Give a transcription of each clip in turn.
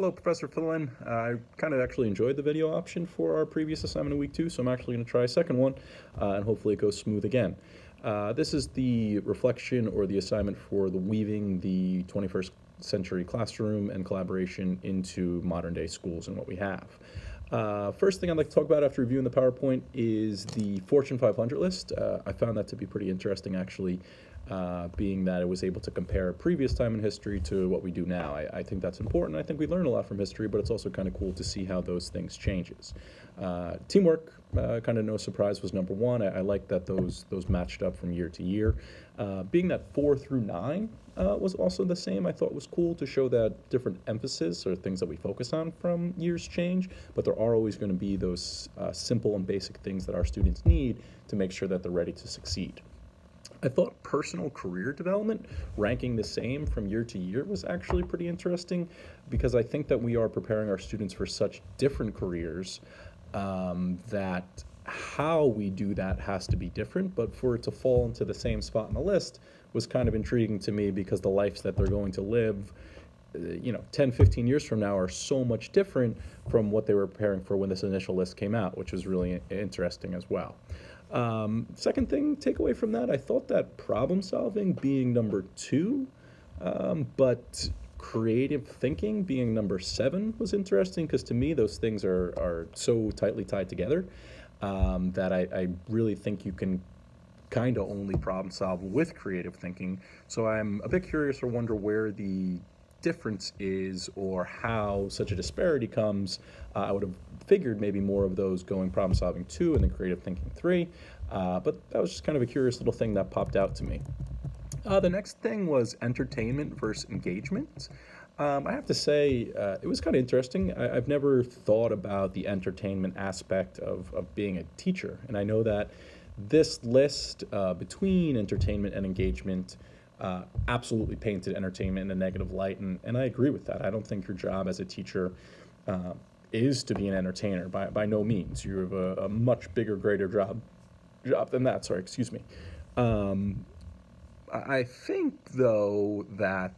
Hello, Professor Flynn. I kind of actually enjoyed the video option for our previous assignment in week 2, so I'm actually going to try a second one, and hopefully it goes smooth again. This is the reflection or the assignment for the weaving the 21st century classroom and collaboration into modern day schools and what we have. First thing I'd like to talk about after reviewing the PowerPoint is the Fortune 500 list. I found that to be pretty interesting, actually, being that it was able to compare previous time in history to what we do now. I think that's important. I think we learn a lot from history, but it's also kind of cool to see how those things changes. Teamwork, kind of no surprise, was number one. I like that those matched up from year to year. Being that 4 through 9 was also the same, I thought was cool to show that different emphasis or things that we focus on from years change, but there are always going to be those simple and basic things that our students need to make sure that they're ready to succeed. I thought personal career development, ranking the same from year to year, was actually pretty interesting because I think that we are preparing our students for such different careers that how we do that has to be different, but for it to fall into the same spot on the list was kind of intriguing to me because the lives that they're going to live 10, 15 years from now are so much different from what they were preparing for when this initial list came out, which was really interesting as well. Second thing, takeaway from that, I thought that problem solving being number 2, but creative thinking being number 7 was interesting because to me those things are so tightly tied together that I really think you can kind of only problem solve with creative thinking. So I'm a bit curious or wonder where the difference is or how such a disparity comes. I would have figured maybe more of those going problem solving 2 and then creative thinking 3, but that was just kind of a curious little thing that popped out to me. The next thing was entertainment versus engagement. I have to say, it was kind of interesting. I've never thought about the entertainment aspect of being a teacher, and I know that this list between entertainment and engagement absolutely painted entertainment in a negative light, and I agree with that. I don't think your job as a teacher is to be an entertainer, by no means. You have a much bigger, greater job than that. Sorry, excuse me. I think, though, that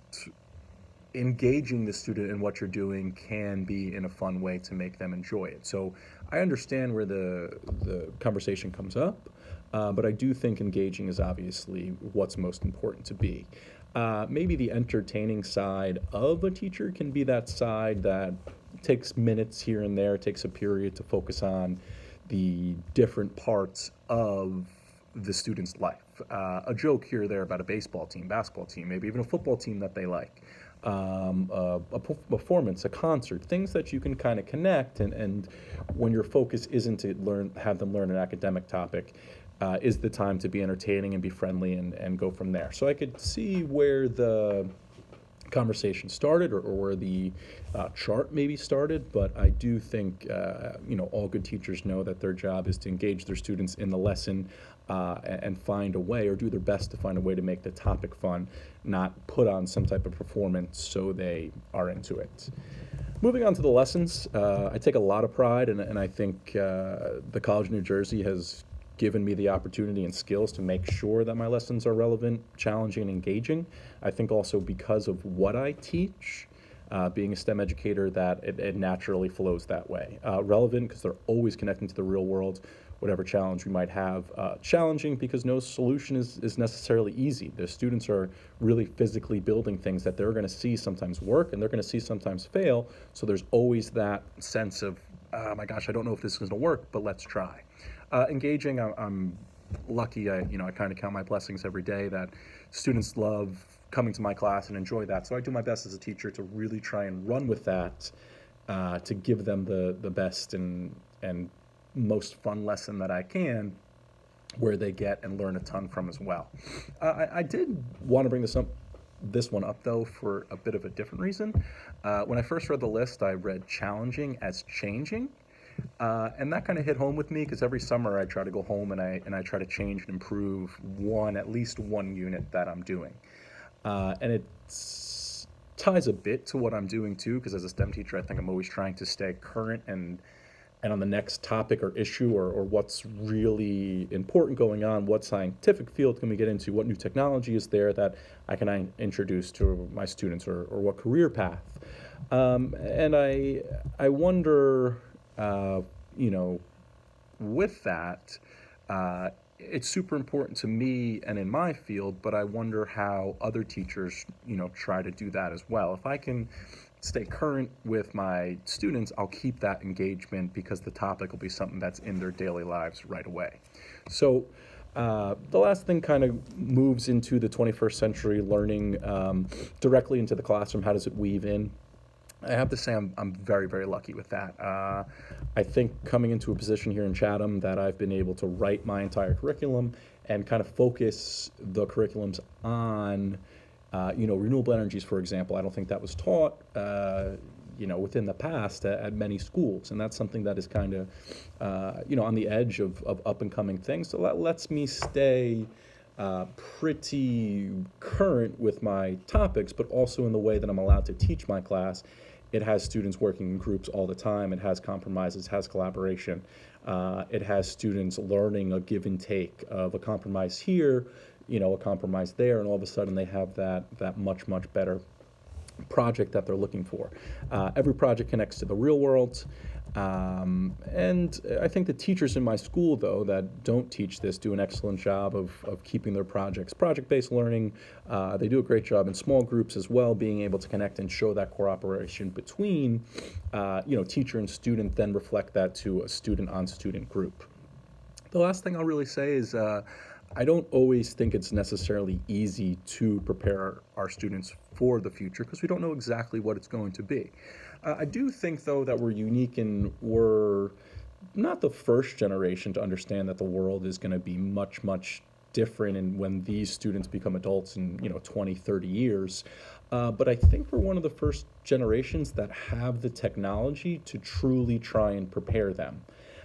engaging the student in what you're doing can be in a fun way to make them enjoy it. So I understand where the conversation comes up, but I do think engaging is obviously what's most important to be. Maybe the entertaining side of a teacher can be that side that takes minutes here and there, takes a period to focus on the different parts of the student's life. A joke here or there about a baseball team, basketball team, maybe even a football team that they like. A performance, a concert, things that you can kind of connect, and when your focus isn't to have them learn an academic topic, is the time to be entertaining and be friendly and go from there. So I could see where the conversation started or where the chart maybe started, but I do think all good teachers know that their job is to engage their students in the lesson and find a way or do their best to find a way to make the topic fun, not put on some type of performance so they are into it. Moving on to the lessons, I take a lot of pride, and I think the College of New Jersey has given me the opportunity and skills to make sure that my lessons are relevant, challenging, and engaging. I think also because of what I teach, being a STEM educator, that it naturally flows that way. Relevant because they're always connecting to the real world, whatever challenge we might have. Challenging because no solution is necessarily easy. The students are really physically building things that they're going to see sometimes work and they're going to see sometimes fail. So there's always that sense of, oh my gosh, I don't know if this is going to work, but let's try. Engaging, I'm lucky. I kind of count my blessings every day that students love coming to my class and enjoy that. So I do my best as a teacher to really try and run with that, to give them the best and most fun lesson that I can, where they get and learn a ton from as well. I did want to bring this one up though for a bit of a different reason. When I first read the list, I read challenging as changing. And that kind of hit home with me because every summer I try to go home and I try to change and improve at least one unit that I'm doing. And it ties a bit to what I'm doing too, because as a STEM teacher, I think I'm always trying to stay current and on the next topic or issue or what's really important going on, what scientific field can we get into, what new technology is there that I can introduce to my students or what career path. And I wonder, you know, with that, it's super important to me and in my field, but I wonder how other teachers, try to do that as well. If I can stay current with my students, I'll keep that engagement because the topic will be something that's in their daily lives right away. So, the last thing kind of moves into the 21st century learning directly into the classroom. How does it weave in? I have to say I'm very, very lucky with that. I think coming into a position here in Chatham that I've been able to write my entire curriculum and kind of focus the curriculums on, renewable energies, for example. I don't think that was taught, within the past at many schools. And that's something that is kind of, on the edge of up and coming things. So that lets me stay pretty current with my topics, but also in the way that I'm allowed to teach my class. It has students working in groups all the time. It has compromises, has collaboration. It has students learning a give and take of a compromise here, a compromise there, and all of a sudden they have that much, much better project that they're looking for. Every project connects to the real world. And I think the teachers in my school, though, that don't teach this do an excellent job of keeping their projects project-based learning. They do a great job in small groups as well, being able to connect and show that cooperation between, teacher and student, then reflect that to a student-on-student group. The last thing I'll really say is I don't always think it's necessarily easy to prepare our students for the future because we don't know exactly what it's going to be. I do think, though, that we're unique and we're not the first generation to understand that the world is going to be much, much different and when these students become adults in 20, 30 years. But I think we're one of the first generations that have the technology to truly try and prepare them.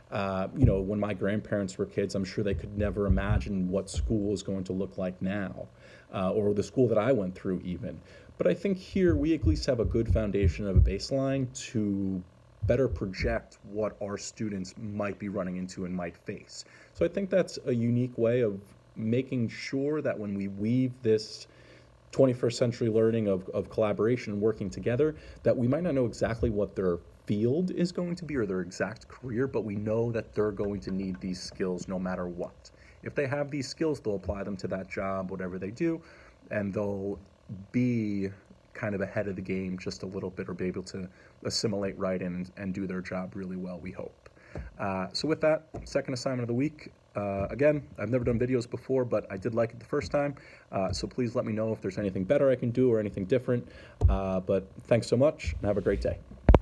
When my grandparents were kids, I'm sure they could never imagine what school is going to look like now, or the school that I went through even. But I think here we at least have a good foundation of a baseline to better project what our students might be running into and might face. So I think that's a unique way of making sure that when we weave this 21st century learning of collaboration and working together, that we might not know exactly what their field is going to be or their exact career, but we know that they're going to need these skills no matter what. If they have these skills, they'll apply them to that job, whatever they do, and they'll be kind of ahead of the game just a little bit or be able to assimilate right in and do their job really well, we hope. So with that, second assignment of the week. Again, I've never done videos before, but I did like it the first time. So please let me know if there's anything better I can do or anything different. But thanks so much and have a great day.